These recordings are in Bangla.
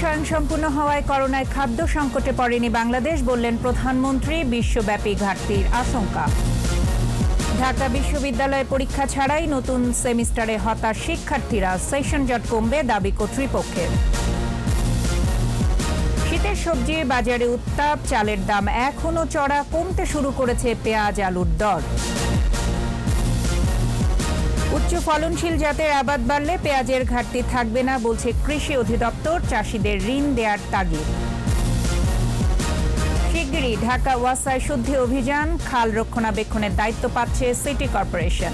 স্বয়ংসম্পূর্ণ হওয়ায় করোনায় খাদ্য সংকটে পড়েনি বাংলাদেশ, বললেন প্রধানমন্ত্রী। বিশ্বব্যাপী ঘাটতির আশঙ্কা। ঢাকা বিশ্ববিদ্যালয়ে পরীক্ষা ছাড়াই নতুন সেমিস্টারে হতাশ শিক্ষার্থীরা, সেশন জট কমবে দাবি কর্তৃপক্ষের। শীতের সবজি বাজারে উত্তাপ, চালের দাম এখনো চড়া, কমতে শুরু করেছে পেঁয়াজ আলুর দর। উচ্চ ফলনশীল জাতের আবাদ বাড়লে পেঁয়াজের ঘাটতি থাকবে না, বলছে কৃষি অধিদপ্তর। চাষিদের ঋণ দেওয়ার তাগিদ। শিগগিরই ঢাকা ওয়াসায় শুদ্ধি অভিযান, খাল রক্ষণাবেক্ষণের দায়িত্ব পাচ্ছে সিটি কর্পোরেশন।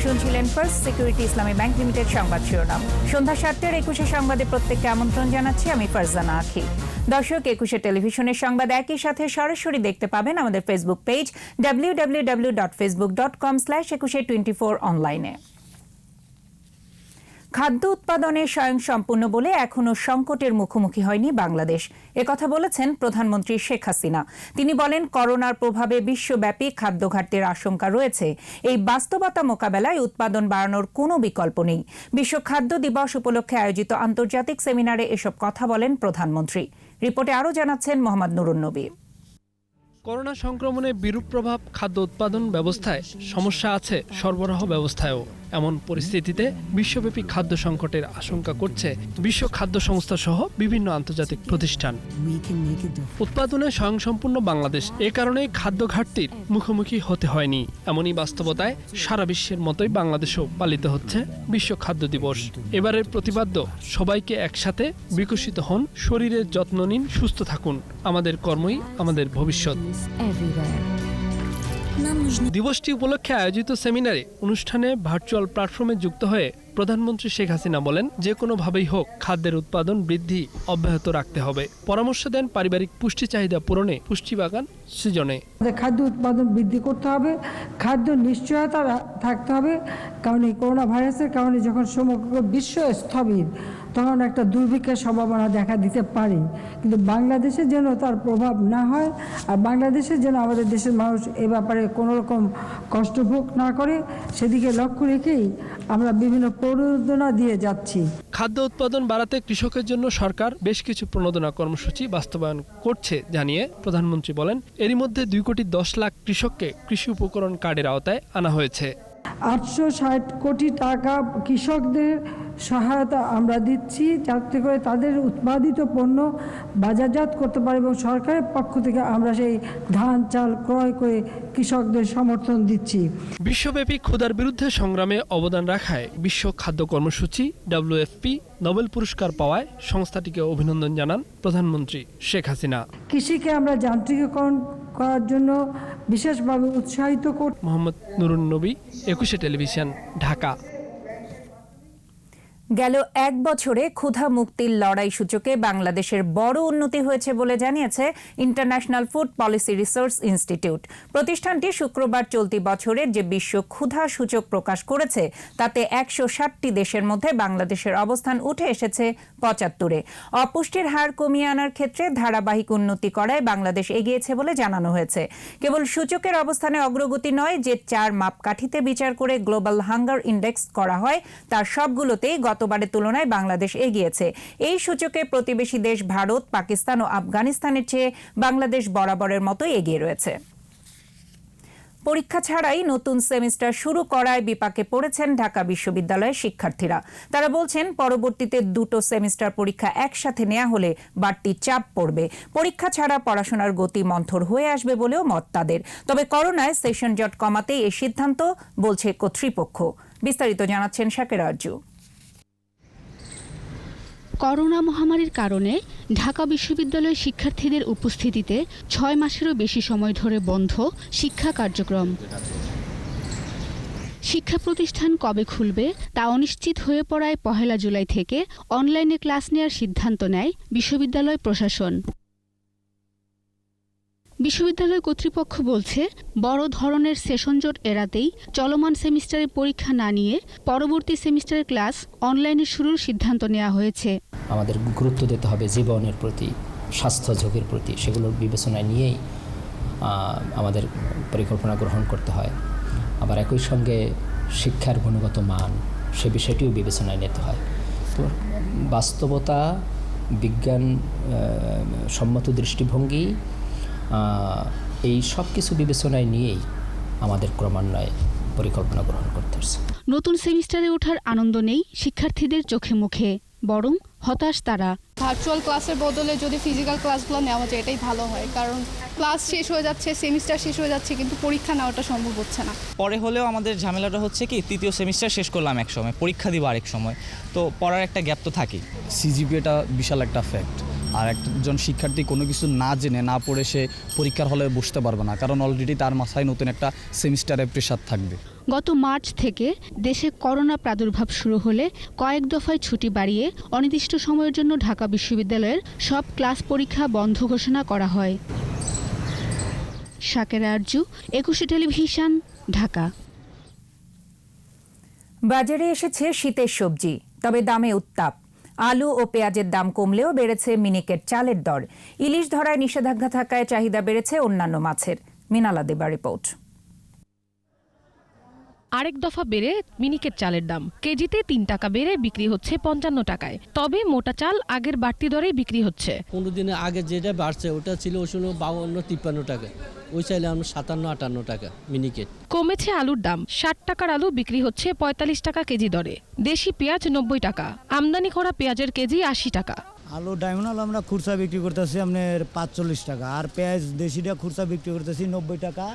শুনছিলেন ফার্স্ট সিকিউরিটি ইসলামী ব্যাংক লিমিটেড সংবাদ শিরোনাম। সন্ধ্যা 7টার 21 সংবাদে প্রত্যেককে আমন্ত্রণ জানাচ্ছি আমি ফারজানা আখি। দর্শক, 21 টেলিভিশনের সংবাদ একই সাথে সরাসরি দেখতে পাবেন আমাদের ফেসবুক পেজ www.facebook.com/2124 অনলাইনে। খাদ্য উৎপাদনে স্বয়ংসম্পূর্ণ বলে এখনো সংকটের মুখোমুখি হয়নি বাংলাদেশ, একথা বলেছেন প্রধানমন্ত্রী শেখ হাসিনা। তিনি বলেন, করোনার প্রভাবে বিশ্বব্যাপী খাদ্য ঘাটতির আশঙ্কা রয়েছে। এই বাস্তবতা মোকাবেলায় উৎপাদন বাড়ানোর কোনো বিকল্প নেই। বিশ্ব খাদ্য দিবস উপলক্ষে আয়োজিত আন্তর্জাতিক সেমিনারে এসব কথা বলেন প্রধানমন্ত্রী। রিপোর্টে আরও জানাচ্ছেন মোহাম্মদ নুরুন নবী। করোনা সংক্রমণের বিরূপ প্রভাব খাদ্য উৎপাদন ব্যবস্থায়, সমস্যা আছে সরবরাহ ব্যবস্থায়ও। এমন পরিস্থিতিতে বিশ্বব্যাপী খাদ্য সংকটের আশঙ্কা করছে বিশ্ব খাদ্য সংস্থা সহ বিভিন্ন আন্তর্জাতিক প্রতিষ্ঠান। উৎপাদনে স্বয়ংসম্পূর্ণ বাংলাদেশ এ কারণেই খাদ্য ঘাটতির মুখোমুখি হতে হয়নি। এমনই বাস্তবতায় সারা বিশ্বের মতোই বাংলাদেশেও পালিত হচ্ছে বিশ্ব খাদ্য দিবস। এবারের প্রতিপাদ্য, সবাইকে একসাথে বিকশিত হন, শরীরের যত্ন নিন, সুস্থ থাকুন। আমাদের কর্মই আমাদের ভবিষ্যৎ। দিবসটি উপলক্ষে আয়োজিত সেমিনারে অনুষ্ঠানে ভার্চুয়াল প্ল্যাটফর্মে যুক্ত হয়ে প্রধানমন্ত্রী শেখ হাসিনা বলেন, যে কোনোভাবেই হোক খাদ্যের উৎপাদন বৃদ্ধি অব্যাহত রাখতে হবে। পরামর্শ দেন পারিবারিক পুষ্টি চাহিদা পূরণে, পুষ্টি বাগান সৃজনে। খাদ্য উৎপাদন বৃদ্ধি করতে হবে, খাদ্য নিশ্চয়তা থাকতে হবে, কারণ এই করোনা ভাইরাসের কারণে যখন সমগ্র বিশ্ব স্থবির, তখন একটা দুর্ভিক্ষের সম্ভাবনা দেখা দিতে পারে। কিন্তু বাংলাদেশের যেন তার প্রভাব না হয়, আর বাংলাদেশের যেন আমাদের দেশের মানুষ এ ব্যাপারে কোনো রকম কষ্ট ভোগ না করে, সেদিকে লক্ষ্য রেখেই আমরা বিভিন্ন প্রণোদনা দিয়ে যাচ্ছি। খাদ্য উৎপাদন বাড়াতে কৃষকের জন্য সরকার বেশ কিছু প্রণোদনা কর্মসূচি বাস্তবায়ন করছে জানিয়ে প্রধানমন্ত্রী বলেন, এরই মধ্যে 2,10,00,000 কৃষককে কৃষি উপকরণ কার্ডের আওতায় আনা হয়েছে। 860 কোটি টাকা কৃষকদের সহায়তা আমরা দিচ্ছি, যাতে করে তাদের উৎপাদিত পণ্য বাজারজাত করতে পারে, এবং সরকারের পক্ষ থেকে আমরা সেই ধান চাল ক্রয় করে কৃষকদের সমর্থন দিচ্ছি। বিশ্বব্যাপী ক্ষুধার বিরুদ্ধে সংগ্রামে অবদান রাখায় বিশ্ব খাদ্য কর্মসূচি WFP নোবেল পুরস্কার পাওয়ায় সংস্থাটিকে অভিনন্দন জানান প্রধানমন্ত্রী শেখ হাসিনা। কৃষিকে আমরা যান্ত্রিকীকরণ করার জন্য বিশেষভাবে উৎসাহিত করছি। মোহাম্মদ নুরুন নবী, 21 টেলিভিশন, ঢাকা। গেল এক বছরে ক্ষুধা মুক্তির লড়াই সূচকে বাংলাদেশের বড় উন্নতি হয়েছে বলে জানিয়েছে international food policy research institute. প্রতিষ্ঠানটি শুক্রবার চলতি বছরের যে বিশ্ব ক্ষুধা সূচক প্রকাশ করেছে, তাতে 160টি দেশের মধ্যে বাংলাদেশের অবস্থান উঠে এসেছে 75-এ। অপুষ্টির হার কমিয়ে আনার ক্ষেত্রে ধারাবাহিক উন্নতি করায় বাংলাদেশ এগিয়েছে বলে জানানো হয়েছে। কেবল সূচকের অবস্থানে অগ্রগতি নয়, যে 4 মাপকাঠিতে বিচার করে গ্লোবাল হাঙ্গার ইন্ডেক্স করা হয়, তার সবগুলোতেই গতবারের তুলনায় বাংলাদেশ এগিয়েছে। এই সূচকে প্রতিবেশী দেশ ভারত, পাকিস্তান ও আফগানিস্তানের চেয়ে বাংলাদেশ বরাবরের মতোই এগিয়ে রয়েছে। পরীক্ষা ছাড়াই নতুন সেমিস্টার শুরু করায় বিপাকে পড়েছেন ঢাকা বিশ্ববিদ্যালয়ের শিক্ষার্থীরা। তারা বলছেন, পরবর্তীতে 2টো সেমিস্টার পরীক্ষা একসাথে নেওয়া হলে বাড়তি চাপ পড়বে। পরীক্ষা ছাড়া পড়াশোনার গতি মন্থর হয়ে আসবে বলেও মত তাদের। তবে করোনায় সেশন জট কমাতেই এই সিদ্ধান্ত, বলছে কর্তৃপক্ষ। বিস্তারিত জানাচ্ছেন শাকের আরজু। করোনা মহামারীর কারণে ঢাকা বিশ্ববিদ্যালয়ের শিক্ষার্থীদের উপস্থিতিতে 6 মাসেরও বেশি সময় ধরে বন্ধ শিক্ষা কার্যক্রম। শিক্ষা প্রতিষ্ঠান কবে খুলবে তা অনিশ্চিত হয়ে পড়ায় 1 জুলাই থেকে অনলাইনে ক্লাস নেওয়ার সিদ্ধান্ত নেয় বিশ্ববিদ্যালয় প্রশাসন। বিশ্ববিদ্যালয় কর্তৃপক্ষ বলছে, বড় ধরনের সেশন জট এড়াতেই চলমান সেমিস্টারের পরীক্ষা না নিয়ে পরবর্তী সেমিস্টারের ক্লাস অনলাইনে শুরুর সিদ্ধান্ত নেওয়া হয়েছে। আমাদের গুরুত্ব দিতে হবে জীবনের প্রতি, স্বাস্থ্য ঝুঁকির প্রতি সেগুলোর বিবেচনায় নিয়েই আমাদের পরিকল্পনা গ্রহণ করতে হয়। আবার একই সঙ্গে শিক্ষার গুণগত মান সে বিষয়টিও বিবেচনায় নিতে হয়। তো বাস্তবতা, বিজ্ঞান সম্মত দৃষ্টিভঙ্গি এই সব কিছু বিবেচনায় নিয়েই আমাদের ক্রমান্বয়ে পরিকল্পনা গ্রহণ করতে হচ্ছে। নতুন সেমিস্টারে ওঠার আনন্দ নেই শিক্ষার্থীদের চোখে মুখে, বরং হতাশ তারা। ভার্চুয়াল ক্লাসের বদলে যদি ফিজিক্যাল ক্লাসগুলো নেওয়া যায় এটাই ভালো হয়, কারণ ক্লাস শেষ হয়ে যাচ্ছে, সেমিস্টার শেষ হয়ে যাচ্ছে, কিন্তু পরীক্ষা নেওয়াটা সম্ভব হচ্ছে না। পরে হলেও আমাদের ঝামেলাটা হচ্ছে কি, তৃতীয় সেমিস্টার শেষ করলাম এক সময়, পরীক্ষা দিব আরেক সময়, তো পড়ার একটা গ্যাপ তো থাকেই। সিজিপিএটা বিশাল একটা ফ্যাক্ট। আর একজন শিক্ষার্থী কোনো কিছু না জেনে না পড়ে সে পরীক্ষার হলে বসতে পারবে না, কারণ অলরেডি তার মাথায় নতুন একটা সেমিস্টারের প্রেশার থাকবে। গত মার্চ থেকে দেশে করোনা প্রাদুর্ভাব শুরু হলে কয়েক দফায় ছুটি বাড়িয়ে অনির্দিষ্ট সময়ের জন্য ঢাকা বিশ্ববিদ্যালয়ের সব ক্লাস পরীক্ষা বন্ধ ঘোষণা করা হয়। শাকেরা আরজু, 21 টেলিভিশন, ঢাকা। বাজারে এসেছে শীতের সবজি, তবে দামে উত্তাপ। আলু ও পেঁয়াজের দাম কমলেও বেড়েছে মিনিকেট চালের দর। ইলিশ ধরায় নিষেধাজ্ঞা থাকায় চাহিদা বেড়েছে অন্যান্য মাছের। মিনালা দেবা রিপোর্ট। আরেক দফা বেড়ে মিনিকেট চালের দাম কেজিতে 3 টাকা বেড়ে বিক্রি হচ্ছে 55 টাকায়। তবে মোটা চাল আগের বাড়তি দরেই বিক্রি হচ্ছে। 15 দিনের আগে যেটা বাড়ছে ওটা ছিল 52-53 টাকা, ওই চাইলে আমরা 57-58 টাকা মিনিকেট। কমেছে আলুর দাম, 60 টাকার আলু বিক্রি হচ্ছে 45 টাকা কেজি দরে। দেশি পেঁয়াজ 90 টাকা, আমদানি করা পেঁয়াজের কেজি 80 টাকা। আলু ডায়মন্ড আলু আমরা খুচরা বিক্রি করতেছি আপনার 45 টাকা, আর পেঁয়াজ দেশিটা খুচরা বিক্রি করতেছি 90 টাকা,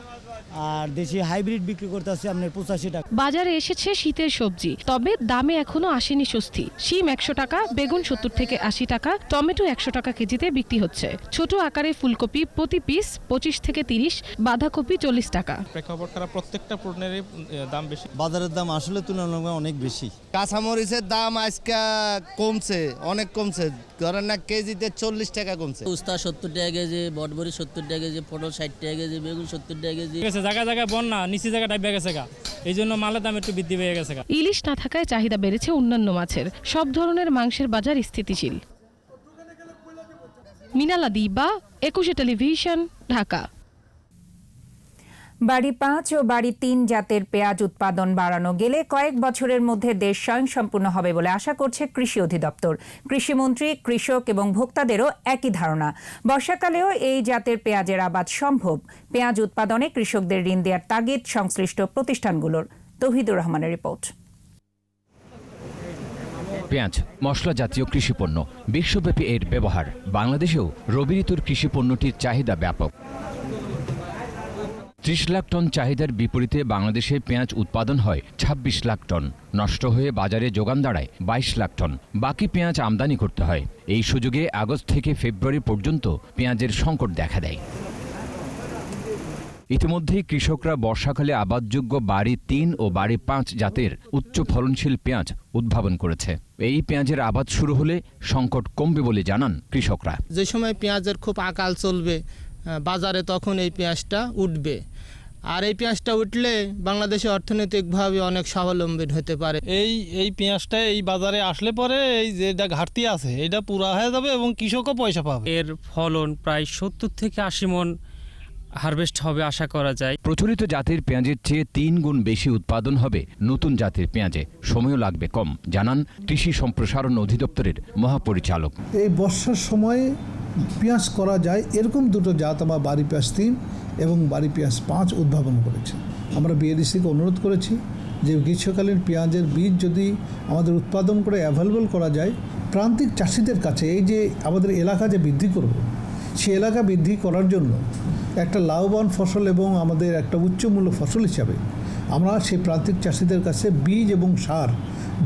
আর দেশি হাইব্রিড বিক্রি করতেছি আপনার 85 টাকা। বাজারে এসেছে শীতের সবজি, তবে দামে এখনো আসেনি স্বস্তি। শিম 100 টাকা, বেগুন 70 থেকে 80 টাকা, টমেটো 100 টাকা কেজিতে বিক্রি হচ্ছে। ছোট আকারে ফুলকপি প্রতি পিস 25 থেকে 30, বাঁধাকপি 40 টাকা। প্রেক্ষাপট খারাপ, প্রত্যেকটা পণ্যের দাম বেশি। বাজারের দাম আসলে তুলনামূলক অনেক বেশি। কাঁচামরিচের দাম আজকে কমছে, অনেক কমছে, ধরেন না কেজিতে 40 টাকা কমছে। উস্তা 70 টাকা কেজি, বটবড়ি 70 টাকা কেজি, পটল 60 টাকা কেজি, বেগুন 70 টাকা কেজি। জায়গায় জায়গায় বন্যা, নিচে জায়গা ডাইবে গেছে গা, এই জন্য মালের দাম একটু বৃদ্ধি পেয়ে গেছে গা। ইলিশ না থাকায় চাহিদা বেড়েছে অন্যান্য মাছের। সব ধরনের মাংসের বাজার স্থিতিশীল। মিনালা দিবা, 21 টেলিভিশন, ঢাকা। বাড়ি 5 ও বাড়ি 3 জাতের পেঁয়াজ উৎপাদন বাড়ানো গেলে কয়েক বছরের মধ্যে দেশ স্বয়ংসম্পূর্ণ হবে বলে আশা করছে কৃষি অধিদপ্তর। কৃষিমন্ত্রী, কৃষক এবং ভোক্তাদেরও একই ধারণা। বর্ষাকালেও এই জাতের পেঁয়াজের আবাদ সম্ভব। পেঁয়াজ উৎপাদনে কৃষকদের ঋণ দেওয়ার তাগিদ সংশ্লিষ্ট প্রতিষ্ঠানগুলোর। তৌহিদুর রহমানের রিপোর্ট। পেঁয়াজ মশলা জাতীয় কৃষিপণ্য, বিশ্বব্যাপী এর ব্যবহার। বাংলাদেশেও রবি ঋতুর কৃষিপণ্যটির চাহিদা ব্যাপক। 30 লাখ টন চাহিদার বিপরীতে বাংলাদেশে পেঁয়াজ উৎপাদন হয় 26 লাখ টন। নষ্ট হয়ে বাজারে যোগান দাঁড়ায় 22 লাখ টন। বাকি পেঁয়াজ আমদানি করতে হয়। এই সুযোগে আগস্ট থেকে ফেব্রুয়ারি পর্যন্ত পেঁয়াজের সংকট দেখা দেয়। ইতিমধ্যেই কৃষকরা বর্ষাকালে আবাদযোগ্য বাড়ি 3 ও বাড়ি 5 জাতের উচ্চ ফলনশীল পেঁয়াজ উদ্ভাবন করেছে। এই পেঁয়াজের আবাদ শুরু হলে সংকট কমবে বলে জানান কৃষকরা। যে সময় পেঁয়াজের খুব আকাল চলবে বাজারে, তখন এই পেঁয়াজটা উঠবে, আর এই পেঁয়াজটা উঠলে বাংলাদেশে অর্থনৈতিকভাবে অনেক স্বাবলম্বী হতে পারে। এই পেঁয়াজটা এই বাজারে আসলে পরে এই যেটা ঘাটতি আছে এটা পুরা হয়ে যাবে এবং কৃষকও পয়সা পাবে। এর ফলন প্রায় 70 থেকে 80 মণ হারভেস্ট হবে আশা করা যায়। প্রচলিত জাতের পেঁয়াজের চেয়ে 3 গুণ বেশি উৎপাদন হবে নতুন জাতের পেঁয়াজে। সময়ও লাগবে কম, জানান কৃষি সম্প্রসারণ অধিদপ্তরের মহাপরিচালক। এই বর্ষার সময়ে পেঁয়াজ করা যায় এরকম দুটো জাত আমরা বাড়ি পেঁয়াজ 3 এবং বাড়ি পেঁয়াজ 5 উদ্ভাবন করেছি। আমরা বিএডিসিকে অনুরোধ করেছি যে গ্রীষ্মকালীন পেঁয়াজের বীজ যদি আমাদের উৎপাদন করে অ্যাভেলেবল করা যায় প্রান্তিক চাষিদের কাছে, এই যে আমাদের এলাকা যে বৃদ্ধি করব সেই এলাকা বৃদ্ধি করার জন্য একটা লাভবান ফসল এবং আমাদের একটা উচ্চমূল্য ফসল হিসাবে আমরা সেই প্রান্তিক চাষিদের কাছে বীজ এবং সার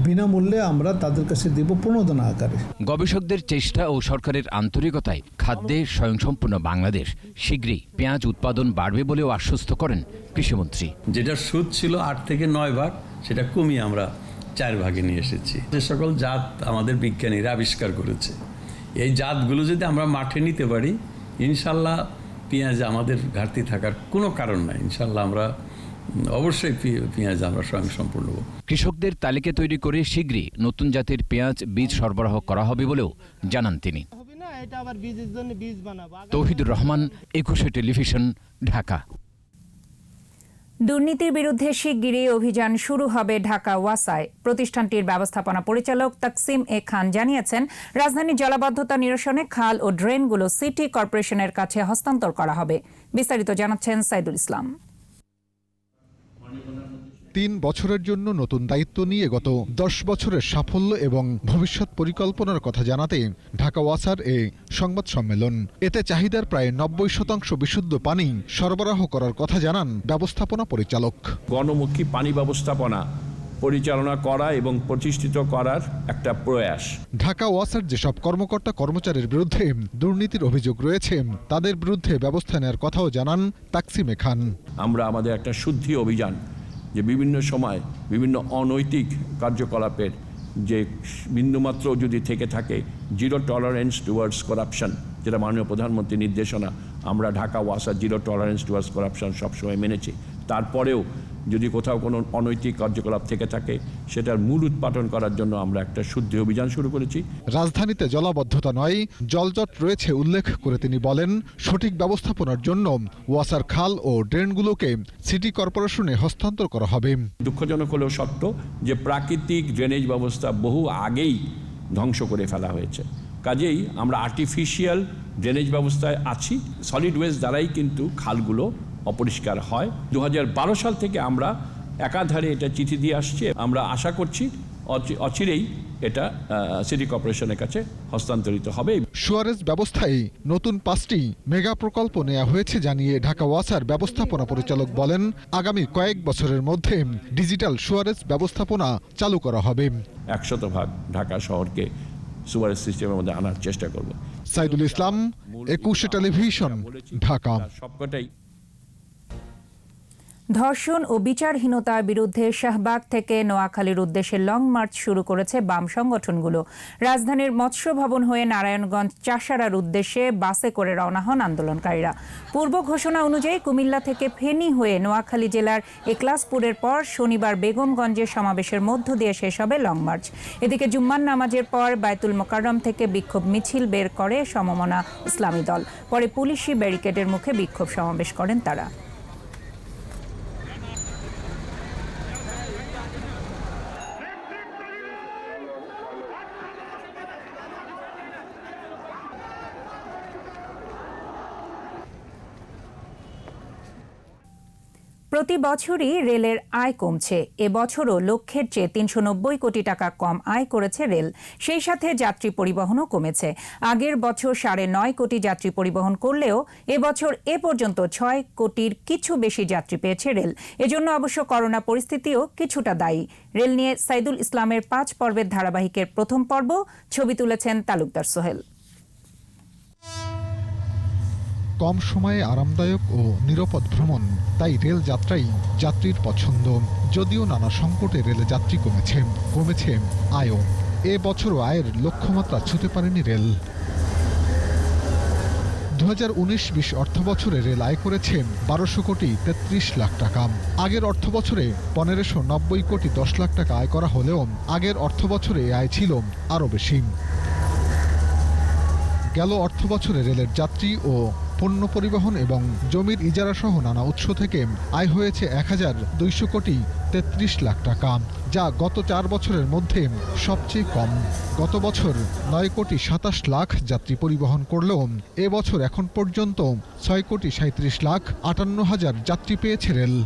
বিনামূল্যে আমরা তাদের কাছে দেব প্রণোদনা আকারে। গবেষকদের চেষ্টা ও সরকারের আন্তরিকতায় খাদ্যে স্বয়ংসম্পূর্ণ বাংলাদেশ শীঘ্রই পেঁয়াজ উৎপাদন বাড়বে বলেও আশ্বস্ত করেন কৃষিমন্ত্রী। যেটা সুদ ছিল 8 থেকে 9 ভাগ, সেটা কমিয়ে আমরা 4 ভাগে নিয়ে এসেছি। যে সকল জাত আমাদের বিজ্ঞানীরা আবিষ্কার করেছে, এই জাতগুলো যদি আমরা মাঠে নিতে পারি, ইনশাল্লাহ পেঁয়াজ আমাদের ঘাটতি থাকার কোনো কারণ নাই। ইনশাল্লাহ আমরা অবশ্যই পেঁয়াজ আমরা স্বয়ংসম্পূর্ণ হব। কৃষকদের তালিকা তৈরি করে শীঘ্রই নতুন জাতের পেঁয়াজ বীজ সরবরাহ করা হবে বলেও জানান তিনি। এটা আবার বীজের জন্য বীজ বানাবো। তৌহিদুর রহমান, 21 টেলিভিশন, ঢাকা। দুর্নীতির বিরুদ্ধে শিগগিরই অভিযান শুরু হবে ঢাকা ওয়াসায়। প্রতিষ্ঠানটির ব্যবস্থাপনা পরিচালক তাকসিম এ খান জানিয়েছেন, রাজধানীর জলাবদ্ধতা নিরসনে খাল ও ড্রেনগুলো সিটি কর্পোরেশনের কাছে হস্তান্তর করা হবে। বিস্তারিত জানাচ্ছেন সাইদুল ইসলাম। 3 বছরের জন্য নতুন দায়িত্ব নিয়ে গত 10 বছরের সাফল্য এবং ভবিষ্যৎ পরিকল্পনার কথা জানাতে ঢাকা ওয়াসার এই সংবাদ সম্মেলন। এতে চাহিদার প্রায় 90% বিশুদ্ধ পানি সরবরাহ করার কথা জানান ব্যবস্থাপনা পরিচালক। গণমুখী পানি ব্যবস্থাপনা পরিচালনা করা এবং প্রতিষ্ঠিত করার একটা প্রয়াস। ঢাকা ওয়াসার যেসব কর্মকর্তা কর্মচারীর বিরুদ্ধে দুর্নীতির অভিযোগ রয়েছে তাদের বিরুদ্ধে ব্যবস্থা নেওয়ার কথাও জানান তাকসিম এ খান। আমরা আমাদের একটা শুদ্ধি অভিযান, যে বিভিন্ন সময় বিভিন্ন অনৈতিক কার্যকলাপের যে বিন্দুমাত্র যদি থেকে থাকে, জিরো টলারেন্স টুয়ার্ডস করাপশন, যেটা মাননীয় প্রধানমন্ত্রীর নির্দেশনা, আমরা ঢাকা ওয়াসা জিরো টলারেন্স টুয়ার্ডস করাপশন সবসময় মেনেছি। তারপরেও যদি কোথাও কোনো অনৈতিক কার্যকলাপ থেকে থাকে, সেটার মূল উৎপাদন করার জন্য আমরা একটা শুদ্ধি অভিযান শুরু করেছি। রাজধানীতে জলাবদ্ধতা নয়, জলজট রয়েছে উল্লেখ করে তিনি বলেন, সঠিক ব্যবস্থাপনার জন্য ওয়াসার খাল ও ড্রেনগুলোকে সিটি কর্পোরেশনে হস্তান্তর করা হবে। দুঃখজনক হলেও সত্য যে প্রাকৃতিক ড্রেনেজ ব্যবস্থা বহু আগেই ধ্বংস করে ফেলা হয়েছে। কাজেই আমরা আর্টিফিশিয়াল ড্রেনেজ ব্যবস্থায় আছি। সলিড ওয়েস্ট দ্বারাই কিন্তু খালগুলো অপরিষ্কার হয়। 2012 সাল থেকে আমরা একাধারে এটা চিঠি দিয়ে আসছি। আমরা আশা করছি অচিরেই এটা সিটি কর্পোরেশনের কাছে হস্তান্তরিত হবে। সুয়ারেজ ব্যবস্থায় নতুন 5টি মেগা প্রকল্প নেওয়া হয়েছে জানিয়ে ঢাকা ওয়াসার ব্যবস্থাপনা পরিচালক বলেন, আগামী কয়েক বছরের মধ্যে ডিজিটাল সুয়ারেজ ব্যবস্থাপনা চালু করা হবে। 100% ঢাকা শহরকে সুয়ারেজ সিস্টেমের মধ্যে আনার চেষ্টা করব। সাইদুল ইসলাম, 21 টেলিভিশন, ঢাকা। সবকটাই ধর্ষণ ও বিচারহীনতার বিরুদ্ধে শাহবাগ থেকে নোয়াখালীর উদ্দেশ্যে লং মার্চ শুরু করেছে বাম সংগঠনগুলো। রাজধানীর মৎস্য ভবন হয়ে নারায়ণগঞ্জ চাষারার উদ্দেশ্যে বাসে করে রওনা হন আন্দোলনকারীরা। পূর্ব ঘোষণা অনুযায়ী কুমিল্লা থেকে ফেনী হয়ে নোয়াখালী জেলার একলাসপুরের পর শনিবার বেগমগঞ্জে সমাবেশের মধ্য দিয়ে শেষ হবে লং মার্চ। এদিকে জুম্মার নামাজের পর বায়তুল মোকাররম থেকে বিক্ষোভ মিছিল বের করে সমমনা ইসলামী দল। পরে পুলিশি ব্যারিকেডের মুখে বিক্ষোভ সমাবেশ করেন তারা। প্রতি বছরই রেলের আয় কমছে। এবছরও লক্ষ্যের চেয়ে 390 কোটি টাকা কম আয় করেছে রেল। সেই সাথে যাত্রী পরিবহনও কমেছে। আগের বছর 9.5 কোটি যাত্রী পরিবহন করলেও এবছর এ পর্যন্ত 6 কোটির কিছু বেশি যাত্রী পেয়েছে রেল। এজন্য অবশ্য করোনা পরিস্থিতিও কিছুটা দায়ী। রেল নিয়ে সাইদুল ইসলামের 5 পর্বের ধারাবাহিকের প্রথম পর্ব, ছবি তুলেছেন তালুকদার সোহেল। কম সময়ে আরামদায়ক ও নিরাপদ ভ্রমণ, তাই রেল যাত্রাই যাত্রীর পছন্দ। যদিও নানা সংকটে রেলে যাত্রী কমেছে আয়ও। এ বছরও আয়ের লক্ষ্যমাত্রা ছুঁতে পারেনি রেল। 2019-20 অর্থবছরে রেল আয় করেছে 1200 কোটি 33 লাখ টাকা। আগের অর্থবছরে 1590 কোটি 10 লাখ টাকা আয় করা হলেও আগের অর্থবছরে আয় ছিল আরও বেশি। গেল অর্থবছরে রেলের যাত্রী ও পণ্য পরিবহন এবং জমির ইজারা সহ নানা উৎস থেকে আয় হয়েছে 1200 কোটি 33 লাখ টাকা, যা গত 4 বছরের মধ্যে সবচেয়ে কম। গত বছর 9 কোটি 27 লাখ যাত্রী পরিবহন করলেও এবছর এখন পর্যন্ত 6 কোটি 37 লাখ 58 হাজার যাত্রী পেয়েছে রেল।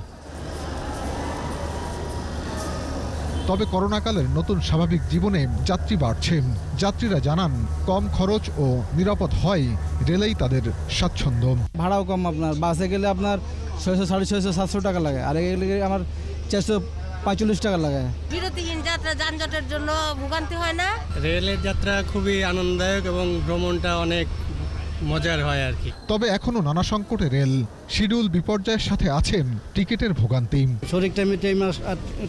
তবে করোনাকালের নতুন স্বাভাবিক জীবনে যাত্রী বাড়ছে। যাত্রীরা জানান, কম খরচ ও নিরাপদ হয় রেলেই তাদের স্বাচ্ছন্দ্য। ভাড়াও কম, আপনার বাসে গেলে আপনার 600, 650, 700 টাকা লাগে, আর গেলে আমার 445 টাকা লাগে। বিরতিহীন যাত্রা, যানজটের জন্য ভোগান্তি হয় না। রেলের যাত্রা খুবই আনন্দদায়ক এবং ভ্রমণটা অনেক মজার হয় আর কি। তবে এখনো নানা সংকটে রেল। শিডিউল বিপর্যয়ের সাথে আছেন টিকিটের ভোগান্তি। সঠিক টাইমে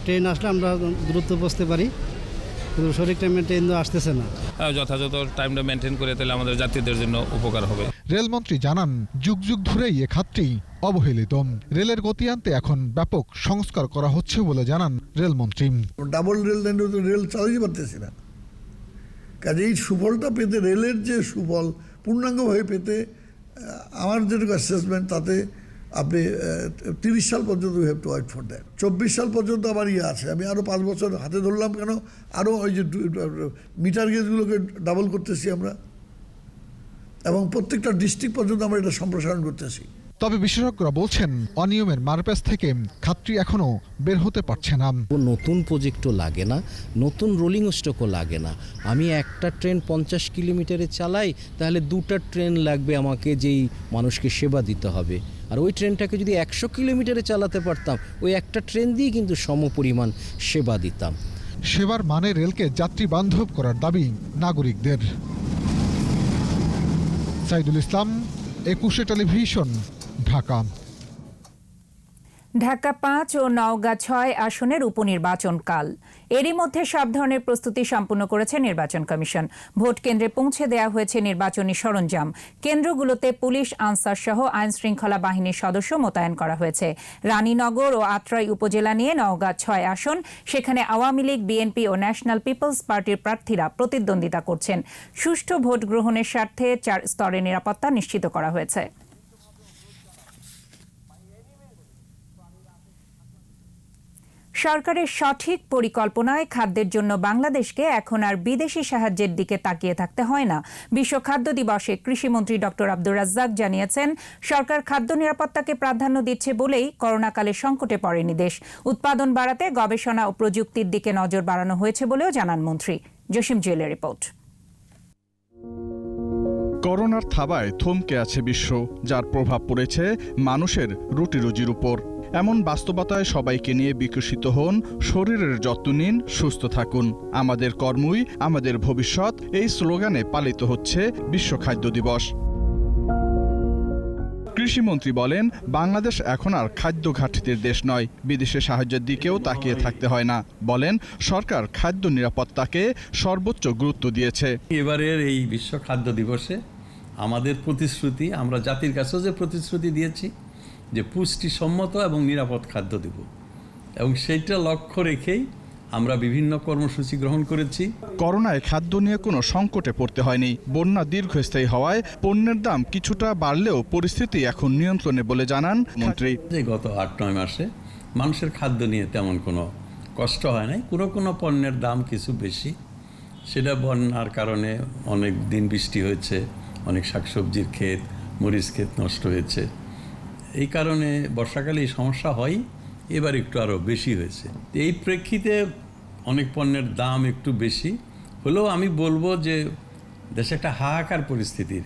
ট্রেন আসলে আমরা দ্রুত পৌঁছতে পারি, কিন্তু সঠিক টাইমে ট্রেন আসতেছে না। যথাযথ টাইমটা মেনটেন করে তাহলে আমাদের যাত্রীদের জন্য উপকার হবে। রেলমন্ত্রী জানান, যুগ যুগ ধরেই এ খাতটি অবহেলিত। রেলের গতি আনতে এখন ব্যাপক সংস্কার করা হচ্ছে বলে জানান রেলমন্ত্রী। ডাবল রেল লাইনে তো রেল চালাতে পারতেছি না, কাজে এই সুফলটা পেতে রেলের যে সুফল পূর্ণাঙ্গভাবে পেতে আমার যেটুকু অ্যাসেসমেন্ট তাতে আপনি 30 সাল পর্যন্ত we have to wait for that. 24 সাল পর্যন্ত আমার আছে, আমি আরও 5 বছর হাতে ধরলাম কেন, আরও ওই যে মিটার গেজগুলোকে ডাবল করতেছি আমরা, এবং প্রত্যেকটা ডিস্ট্রিক্ট পর্যন্ত আমরা এটা সম্প্রসারণ করতেছি। তবে বিশেষজ্ঞরা বলছেন অনিয়মের মারপ্যাচ থেকে খাতটি এখনো বের হতে পারছে না। নতুন প্রজেক্টও লাগে না, নতুন রোলিং স্টকও লাগে না। আমি একটা ট্রেন 50 কিলোমিটারে চালাই, তাহলে 2টা ট্রেন লাগবে আমাকে, যেই মানুষকে সেবা দিতে হবে। আর ওই ট্রেনটাকে যদি 100 কিলোমিটারে চালাতে পারতাম, ওই একটা ট্রেন দিয়ে কিন্তু সমপরিমাণ সেবা দিতাম। সেবার মানে রেলকে যাত্রী বান্ধব করার দাবি নাগরিকদের। সাইদুল ইসলাম, 21 টেলিভিশন, ঢাকা। ঢাকা 5 ও নওগাঁ 6 আসনের উপনির্বাচন কাল। এরই মধ্যে সব ধরনের প্রস্তুতি সম্পূর্ণ করেছে নির্বাচন কমিশন। ভোট কেন্দ্রে পৌঁছে দেওয়া হয়েছে নির্বাচনী সরঞ্জাম। কেন্দ্রগুলোতে পুলিশ, আনসার সহ আইন শৃঙ্খলা বাহিনীর সদস্য মোতায়েন করা হয়েছে। রানীনগর ও আত্রাই উপজেলা নিয়ে নওগাঁ 6 আসন, সেখানে আওয়ামী লীগ, বিএনপি ও ন্যাশনাল পিপলস পার্টির প্রার্থীরা প্রতিদ্বন্দ্বিতা করছেন। সুষ্ঠু ভোট গ্রহণের স্বার্থে 4 স্তরের নিরাপত্তা নিশ্চিত করা হয়েছে। সরকারের সঠিক পরিকল্পনায় খাদ্যের জন্য বাংলাদেশকে এখন আর বিদেশি সাহায্যের দিকে তাকিয়ে থাকতে হয় না। বিশ্ব খাদ্য দিবসে কৃষিমন্ত্রী ডক্টর আব্দুর রাজ্জাক জানিয়েছেন, সরকার খাদ্য নিরাপত্তাকে প্রাধান্য দিচ্ছে বলেই করোনাকালে সংকটে পড়েনি দেশ। উৎপাদন বাড়াতে গবেষণা ও প্রযুক্তির দিকে নজর বাড়ানো হয়েছে বলেও জানান মন্ত্রী। জসিম জুয়েলের রিপোর্ট। করোনার থাবায় থমকে আছে বিশ্ব, যার প্রভাব পড়েছে মানুষের রুটি রুজির উপর। এমন বাস্তবতায় সবাইকে নিয়ে বিকশিত হন, শরীরের যত্ন নিন, সুস্থ থাকুন। আমাদের কর্মই আমাদের ভবিষ্যৎ, এই স্লোগানে পালিত হচ্ছে বিশ্ব খাদ্য দিবস। কৃষিমন্ত্রী বলেন, বাংলাদেশ এখন আর খাদ্য ঘাটতির দেশ নয়, বিদেশে সাহায্যের দিকেও তাকিয়ে থাকতে হয় না। বলেন, সরকার খাদ্য নিরাপত্তাকে সর্বোচ্চ গুরুত্ব দিয়েছে। এবারের এই বিশ্ব খাদ্য দিবসে আমাদের প্রতিশ্রুতি, আমরা জাতির কাছেও যে প্রতিশ্রুতি দিয়েছি যে পুষ্টিসম্মত এবং নিরাপদ খাদ্য দেব, এবং সেইটা লক্ষ্য রেখেই আমরা বিভিন্ন কর্মসূচি গ্রহণ করেছি। করোনায় খাদ্য নিয়ে কোনো সংকটে পড়তে হয়নি। বন্যা দীর্ঘস্থায়ী হওয়ায় পণ্যের দাম কিছুটা বাড়লেও পরিস্থিতি এখন নিয়ন্ত্রণে বলে জানান মন্ত্রী। গত 8-9 মাসে মানুষের খাদ্য নিয়ে তেমন কোনো কষ্ট হয় নাই। কোনো পণ্যের দাম কিছু বেশি, সেটা বন্যার কারণে অনেক দিন বৃষ্টি হয়েছে, অনেক শাকসবজির ক্ষেত, মরিচ ক্ষেত নষ্ট হয়েছে। এই কারণে বর্ষাকালে এই সমস্যা হয়, এবার একটু আরও বেশি হয়েছে। এই প্রেক্ষিতে অনেক পণ্যের দাম একটু বেশি হলেও আমি বলবো যে দেশে একটা হাহাকার পরিস্থিতির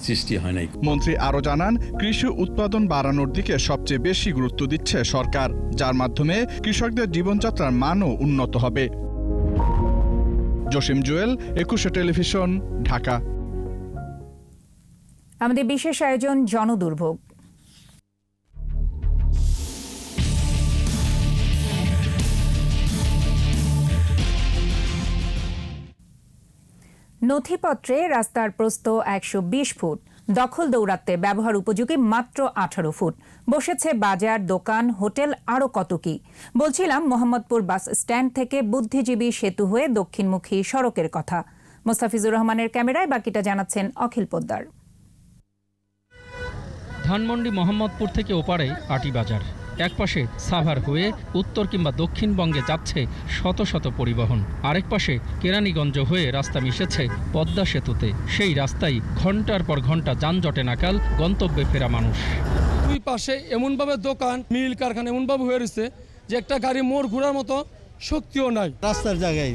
সৃষ্টি হয় নাই। মন্ত্রী আরও জানান, কৃষি উৎপাদন বাড়ানোর দিকে সবচেয়ে বেশি গুরুত্ব দিচ্ছে সরকার, যার মাধ্যমে কৃষকদের জীবনযাত্রার মানও উন্নত হবে। জসিম জুয়েল, 21 টেলিভিশন, ঢাকা। আমাদের বিশেষ আয়োজন জনদুর্ভোগ। নথিপত্রে রাস্তার প্রস্থ 120 ফুট, দখল দৌরাত্মে ব্যবহার উপযোগী মাত্র 18 ফুট। বসেছে বাজার, দোকান, হোটেল, আরও কত কি। বলছিলাম মোহাম্মদপুর বাস স্ট্যান্ড থেকে বুদ্ধিজীবী সেতু হয়ে দক্ষিণমুখী সড়কের কথা। মোস্তাফিজুর রহমানের ক্যামেরায় বাকিটা জানাচ্ছেন অখিল পোদ্দার। ধানমন্ডি মোহাম্মদপুর থেকে ওপারে আটিবাজার, একপাশে সাভার হয়ে উত্তর কিংবা দক্ষিণবঙ্গে যাচ্ছে শত শত পরিবহন, আরেক পাশে কেরানীগঞ্জ হয়ে রাস্তা মিশেছে পদ্মা সেতুতে। সেই রাস্তায় ঘন্টার পর ঘন্টা যানজটে নাকাল গন্তব্যে ফেরা মানুষ। দুই পাশে এমনভাবে দোকান, মিল, কারখানা এমনভাবে হয়ে রয়েছে যে একটা গাড়ি মোড় ঘোরার মতো শক্তিও নাই। রাস্তার জায়গায়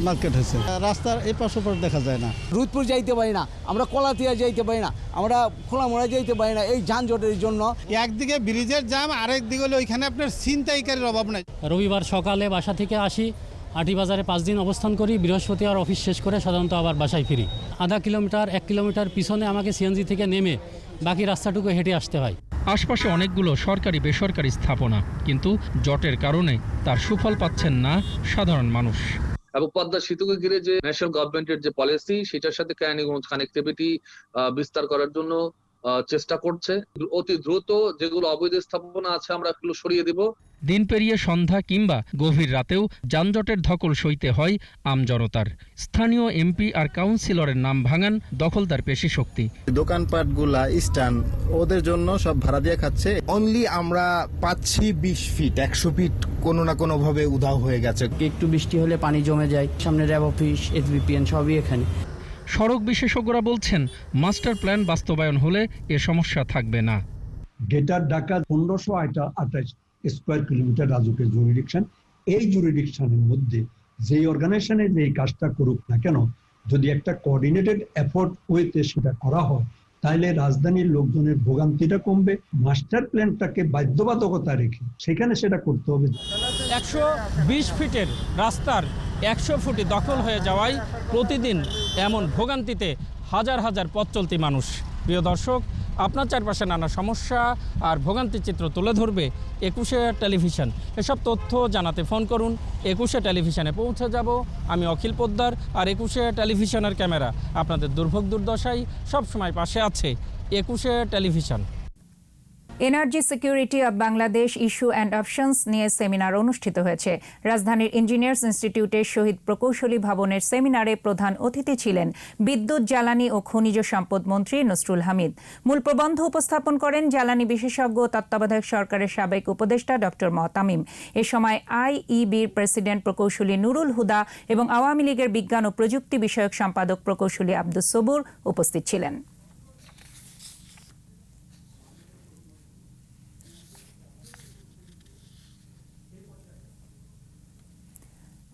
মার্কেট হয়েছে, রাস্তার এই পাশ ওপর দেখা যায় না। রুদপুর যাইতে পারি না, আমরা কলাতিয়া যাইতে পারি না, আমরা খোলামোড়া যাইতে পারি না এই যানজটের জন্য। একদিকে ব্রিজের জাম, আরেক দিকে হলো ওইখানে আপনার ছিনতাইকারীর অভাব নাই। রবিবার সকালে বাসা থেকে আসি, আটিবাজারে 5 দিন অবস্থান করি, বৃহস্পতিবার অফিস শেষ করে সাধারণত আবার বাসায় ফিরি। আধা কিলোমিটার 1 কিলোমিটার পিছনে আমাকে সিএনজি থেকে নেমে বাকি রাস্তাটুকু হেঁটে আসতে হয়। আশপাশে অনেকগুলো সরকারি বেসরকারি স্থাপনা, কিন্তু জটের কারণে তার সুফল পাচ্ছেন না সাধারণ মানুষ। এবং পদ্মা সেতুকে ঘিরে যে ন্যাশনাল গভর্নমেন্টের যে পলিসি, সেটার সাথে কেরানীগঞ্জ কানেক্টিভিটি বিস্তার করার জন্য চেষ্টা করছে। অতি দ্রুত যেগুলো অবৈধ স্থাপনা আছে আমরা এগুলো সরিয়ে দিব। দিন পেরিয়ে সন্ধ্যা কিংবা গভীর রাতেও যানজটের ধকল সইতে হয় আমজনতার। স্থানীয় এমপি আর কাউন্সিলরের নাম ভাঙান দখলদার পেশি শক্তি। দোকানপাটগুলা স্ট্যান্ড ওদের জন্য সব ভাড়া দিয়ে খাচ্ছে। অনলি আমরা পাচ্ছি 20 ফিট, 100 ফিট কোনো না কোনো ভাবে উধাও হয়ে গেছে। একটু বৃষ্টি হলে পানি জমে যায়, সামনে র্যাব অফিস, এসবিপিএন সবই এখানে। সড়ক বিশেষজ্ঞরা বলছেন মাস্টার প্ল্যান বাস্তবায়ন হলে এ সমস্যা থাকবে না। গ্রেটার ঢাকা 1528 স্কোয়ার কিলোমিটার রাজুকের জুরিডিকশন। এই জুরিডিকশনের মধ্যে যেই অর্গানাইজেশনে যেই কাজটা করুক না কেন, যদি একটা কোঅর্ডিনেটেড এফোর্ট ওয়েতে সেটা করা হয় তাহলে রাজধানীর লোকজনের ভোগান্তিটা কমবে। মাস্টার প্ল্যানটাকে বাধ্যবাধকতা রেখে সেখানে সেটা করতে হবে। 120 ফিটের রাস্তার 100 ফুটে দখল হয়ে যাওয়ায় প্রতিদিন এমন ভোগান্তিতে হাজার হাজার পথ চলতি মানুষ। প্রিয় দর্শক, আপনার চারপাশে নানা সমস্যা আর ভোগান্তির চিত্র তুলে ধরবে 21শে টেলিভিশন। এসব তথ্য জানাতে ফোন করুন। 21শে টেলিভিশনে পৌঁছে যাব আমি অখিল পোদ্দার। আর 21শে টেলিভিশনের ক্যামেরা আপনাদের দুর্ভোগ দুর্দশায় সবসময় পাশে আছে। 21শে television. Energy security of Bangladesh issue and options নিয়ে সেমিনার অনুষ্ঠিত হয়েছে। রাজধানীর ইঞ্জিনিয়ার্স ইনস্টিটিউটের শহীদ প্রকৌশলী ভবনের সেমিনারে প্রধান অতিথি ছিলেন বিদ্যুৎ, জ্বালানি ও খনিজ সম্পদ মন্ত্রী নসরুল হামিদ। মূল প্রবন্ধ উপস্থাপন করেন জ্বালানি বিশেষজ্ঞ তত্ত্বাবধায়ক সরকারের সাবেক উপদেষ্টা ডক্টর তামিম। এ সময় আইইবির প্রেসিডেন্ট প্রকৌশলী নুরুল হুদা এবং আওয়ামী লীগের বিজ্ঞান ও প্রযুক্তি বিষয়ক সম্পাদক প্রকৌশলী আব্দুস সবুর উপস্থিত ছিলেন।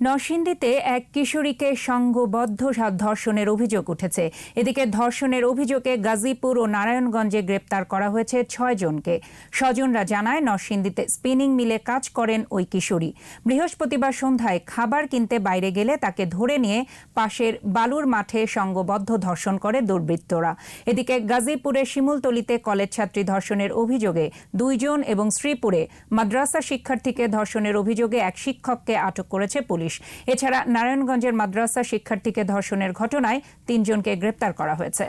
নরসিংদীতে এক কিশোরীকে সংঘবদ্ধ ধর্ষণের অভিযোগ উঠেছে। এদিকে ধর্ষণের অভিযোগে গাজীপুর ও নারায়ণগঞ্জে গ্রেপ্তার করা হয়েছে 6 জনকে। স্বজনরা জানায় নরসিংদীতে স্পিনিং মিলে কাজ করেন ওই কিশোরী। বৃহস্পতিবার সন্ধ্যায় খাবার কিনতে বাইরে গেলে তাকে ধরে নিয়ে পাশের বালুর মাঠে সংঘবদ্ধ ধর্ষণ করে দুর্বৃত্তরা। এদিকে গাজীপুরের শিমুলতলিতে কলেজ ছাত্রী ধর্ষণের অভিযোগে 2 জন এবং শ্রীপুরে মাদ্রাসা শিক্ষার্থীকে ধর্ষণের অভিযোগে এক শিক্ষককে আটক করেছে পুলিশ। এছাড়া নারায়ণগঞ্জের মাদ্রাসা শিক্ষার্থীকে ধর্ষণের ঘটনায় 3 জনকে গ্রেপ্তার করা হয়েছে।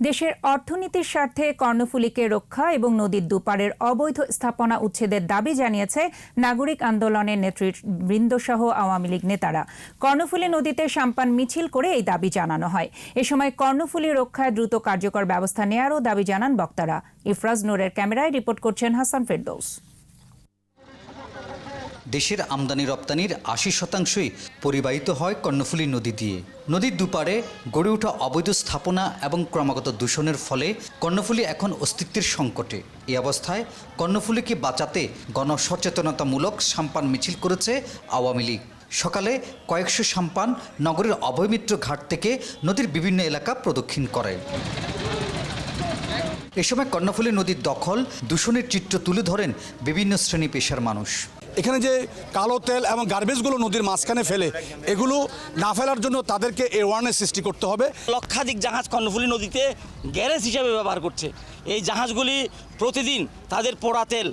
দেশের অর্থনীতির স্বার্থে কর্ণফুলীকে রক্ষা এবং নদীর দুপারের অবৈধ স্থাপনা উচ্ছেদের দাবি জানিয়েছে নাগরিক আন্দোলনের নেতৃবৃন্দ সহ আওয়ামী লীগ নেতারা। কর্ণফুলী নদীতে সাম্পান মিছিল করে এই দাবি জানানো হয়। এ সময় কর্ণফুলী রক্ষায় দ্রুত কার্যকর ব্যবস্থা নেয়ারও দাবি জানান বক্তারা। ইফরাজ নূরের ক্যামেরায় রিপোর্ট করছেন হাসান ফেরদৌস। দেশের আমদানি রপ্তানির 80% পরিবাহিত হয় কর্ণফুলী নদী দিয়ে। নদীর দুপারে গড়ে ওঠা অবৈধ স্থাপনা এবং ক্রমাগত দূষণের ফলে কর্ণফুলী এখন অস্তিত্বের সংকটে। এই অবস্থায় কর্ণফুলীকে বাঁচাতে গণসচেতনতামূলক সাম্পান মিছিল করেছে আওয়ামী লীগ। সকালে কয়েকশো সাম্পান নগরের অভয়মিত্র ঘাট থেকে নদীর বিভিন্ন এলাকা প্রদক্ষিণ করে। এ সময় কর্ণফুলী নদীর দখল, দূষণের চিত্র তুলে ধরেন বিভিন্ন শ্রেণী পেশার মানুষ। এখানে যে কালো তেল এবং গার্বেজগুলো নদীর মাঝখানে ফেলে, এগুলো না ফেলার জন্য তাদেরকে অ্যাওয়ারনেস সৃষ্টি করতে হবে। লক্ষাধিক জাহাজ কর্ণফুলী নদীতে গ্যারেজ হিসেবে ব্যবহার করছে। এই জাহাজগুলি প্রতিদিন তাদের পোড়া তেল,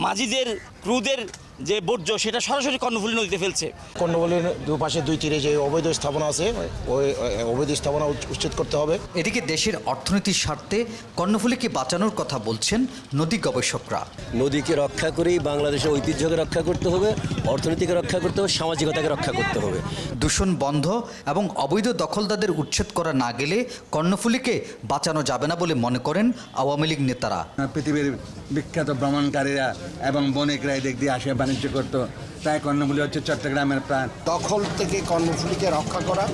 মাঝিদের, ক্রুদের যে বর্জ্য সেটা সরাসরি কর্ণফুলী নদীতে ফেলছে। কর্ণফুলীর দুপাশে 2 তীরে যে অবৈধ স্থাপনা আছে, ওই অবৈধ স্থাপনা উচ্ছেদ করতে হবে। এদিকে দেশের অর্থনীতির স্বার্থে কর্ণফুলীকে বাঁচানোর কথা বলছেন নদী গবেষকরা। নদীকে রক্ষা করেই বাংলাদেশের ঐতিহ্যকে রক্ষা করতে হবে, অর্থনীতিকে রক্ষা করতে হবে, সামাজিকতাকে রক্ষা করতে হবে। দূষণ বন্ধ এবং অবৈধ দখলদারদের উচ্ছেদ করা না গেলে কর্ণফুলীকে বাঁচানো যাবে না বলে মনে করেন আওয়ামী লীগ নেতারা। পৃথিবীর বিখ্যাত ভ্রমণকারীরা এবং বণিকরা এদিক দিয়ে আসে বাণিজ্য করতো, তাই কর্ণফুলী হচ্ছে চট্টগ্রামের প্রাণ। দখল থেকে কর্ণফুলীকে রক্ষা করা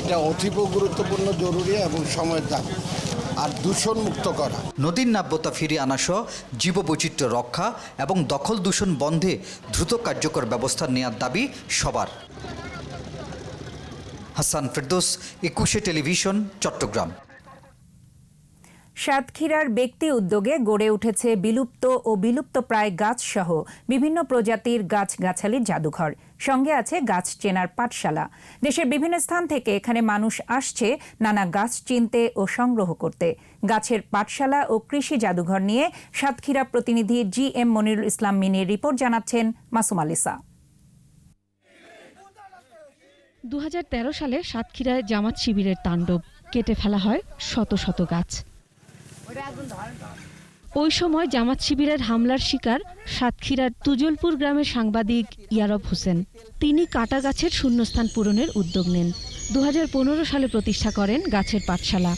এটা অতীব গুরুত্বপূর্ণ, জরুরি এবং সময়ের দাবি। আর দূষণ মুক্ত করা, নদীর নাব্যতা ফিরিয়ে আনা সহ জীববৈচিত্র্য রক্ষা এবং দখল দূষণ বন্ধে দ্রুত কার্যকর ব্যবস্থা নেওয়ার দাবি সবার। হাসান ফেরদৌস, 21শে টেলিভিশন, চট্টগ্রাম। সাতক্ষীরার ব্যক্তি উদ্যোগে গড়ে উঠেছে বিলুপ্ত ও বিলুপ্তপ্রায় গাছসহ বিভিন্ন প্রজাতির গাছগাছালির জাদুঘর। সঙ্গে আছে গাছ চেনার পাঠশালা। দেশের বিভিন্ন স্থান থেকে এখানে মানুষ আসছে নানা গাছ চিনতে ও সংগ্রহ করতে। গাছের পাঠশালা ও কৃষি জাদুঘর নিয়ে সাতক্ষীরা প্রতিনিধি GM মনিরুল ইসলাম মিনির রিপোর্ট জানাচ্ছেন মাসুম আলিসা। 2013 সালে সাতক্ষীরায় জামাত শিবিরের তাণ্ডব, কেটে ফেলা হয় শত শত গাছ। ওই সময় জামাত শিবিরের হামলার শিকার সাতক্ষীরার তুজলপুর গ্রামের সাংবাদিক ইয়ারব হোসেন। তিনি কাটা গাছের শূন্যস্থান পূরণের উদ্যোগ নেন। 2015 সালে প্রতিষ্ঠা করেন গাছের পাঠশালা।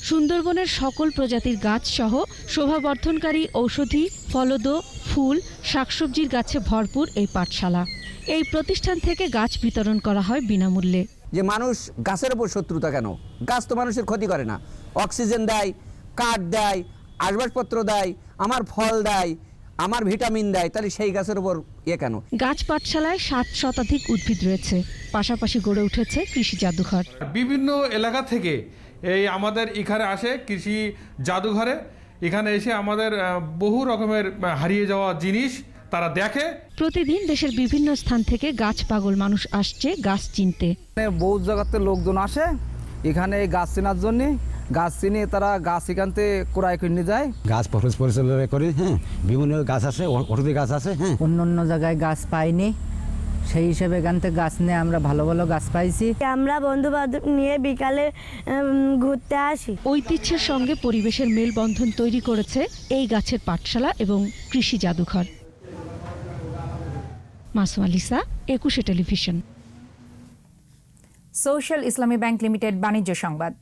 সুন্দরবনের সকল প্রজাতির গাছ সহ শোভাবর্ধনকারী ঔষধি, ফলদ, ফুল, শাকসবজির গাছে ভরপুর এই পাঠশালা। এই প্রতিষ্ঠান থেকে গাছ বিতরণ করা হয় বিনামূল্যে। যে মানুষ গাছের উপর শত্রুতা কেন? গাছ তো মানুষের ক্ষতি করে না, অক্সিজেন দেয়, কাঠ দেয়, আসবাবপত্র দেয়, আমার ফল দেয়, আমার ভিটামিন দেয়, তাহলে সেই গাছের উপর কেন? গাছ পাঠশালায় 7 শতাধিক উদ্ভিদ রয়েছে, পাশাপাশি গড়ে উঠেছে কৃষি জাদুঘর। বিভিন্ন এলাকা থেকে এই আমাদের এখানে আসে কৃষি জাদুঘরে, এখানে এসে আমাদের বহু রকমের হারিয়ে যাওয়া জিনিস তারা দেখে। প্রতিদিন দেশের বিভিন্ন স্থান থেকে গাছ পাগল মানুষ আসছে গাছ চিনতে। বহু জায়গাতে লোকজন আসে এখানে গাছ চেনার জন্য, গাছ চিনে তারা গাছ এখান থেকে ক্রয় করে যায়। গাছ পরিচালনা করি, হ্যাঁ, বিভিন্ন গাছ আছে, ঔষধি গাছ আছে, হ্যাঁ। অন্য জায়গায় গাছ পাইনি, সেই হিসেবে এখান থেকে গাছ নিয়ে আমরা ভালো ভালো গাছ পাইছি। আমরা বন্ধু বান্ধব নিয়ে বিকালে ঘুরতে আসি। ঐতিহ্যের সঙ্গে পরিবেশের মেলবন্ধন তৈরি করেছে এই গাছের পাঠশালা এবং কৃষি জাদুঘর। Masuma Lisa, 21 television. সোশ্যাল ইসলামী ব্যাংক লিমিটেড বাণিজ্য সংবাদ।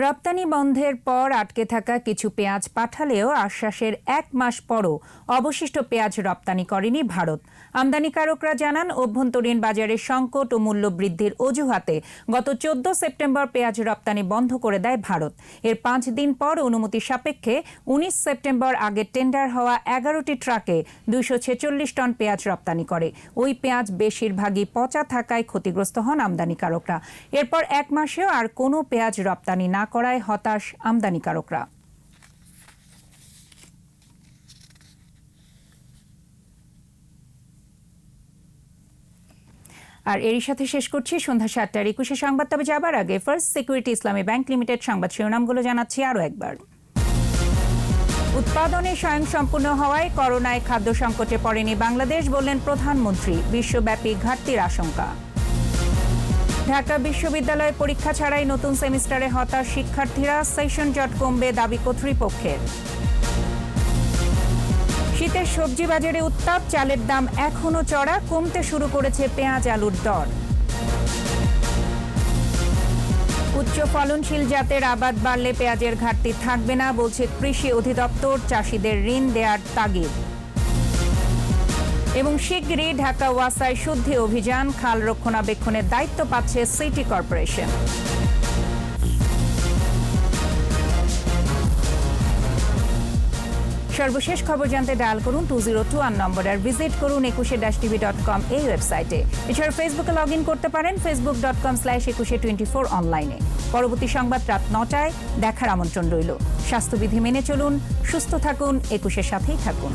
রপ্তানি বন্ধের পর আটকে থাকা কিছু পেঁয়াজ পাঠালেও আশ্বাসের 1 মাস পরও অবশিষ্ট পেঁয়াজ রপ্তানি করেনি ভারত। আমদানিকারকরা জানান, অভ্যন্তরীণ বাজারে সংকট ও মূল্য বৃদ্ধির অজুহাতে গত 14 সেপ্টেম্বর পেঁয়াজ রপ্তানি বন্ধ করে দেয় ভারত। এর 5 দিন পর অনুমতি সাপেক্ষে 19 সেপ্টেম্বর আগে টেন্ডার হওয়া 11টি ট্রাকে 246 টন পেঁয়াজ রপ্তানি করে। ওই পেঁয়াজ বেশিরভাগই পচা থাকায় ক্ষতিগ্রস্ত হন আমদানিকারকরা। এরপর 1 মাসেও আর কোনো পেঁয়াজ রপ্তানি না করায় হতাশ আমদানিকারকরা। আর এরই সাথে শেষ করছি সন্ধ্যা 7টার 21 সংবাদ। তবে যাবার আগে ফার্স্ট সিকিউরিটি ইসলামী ব্যাংক লিমিটেড সংবাদ শিরোনামগুলো জানাচ্ছি আরও একবার। উৎপাদনে স্বয়ংসম্পূর্ণ হওয়ায় করোনায় খাদ্য সংকটে পড়েনি বাংলাদেশ, বললেন প্রধানমন্ত্রী। বিশ্বব্যাপী ঘাটতির আশঙ্কা। ঢাকা বিশ্ববিদ্যালয়ে পরীক্ষা ছাড়াই নতুন সেমিস্টারে হতাশ শিক্ষার্থীরা, সেশন জট কমবে দাবি কর্তৃপক্ষের। শীতের সবজি বাজারে উত্তাপ, চালের দাম এখনো চড়া, কমতে শুরু করেছে পেঁয়াজ আলুর দর। উচ্চ ফলনশীল জাতের আবাদ বাড়লে পেঁয়াজের ঘাটতি থাকবে না, বলছে কৃষি অধিদপ্তর। চাষিদের ঋণ দেওয়ার তাগিদ। এবং শিগগিরই ঢাকা ওয়াসায় শুদ্ধি অভিযান, খাল রক্ষণাবেক্ষণের দায়িত্ব পাচ্ছে সিটি কর্পোরেশন। সর্বশেষ খবর জানতে ডায়াল করুন 2021 নম্বর আর ভিজিট করুন 21-tv.com এই ওয়েবসাইটে। এছাড়া ফেসবুকে লগ ইন করতে পারেন facebook.com/2124 অনলাইনে। পরবর্তী সংবাদ রাত 9টায় দেখার আমন্ত্রণ রইল। স্বাস্থ্যবিধি মেনে চলুন, সুস্থ থাকুন, 21-এর সাথেই থাকুন।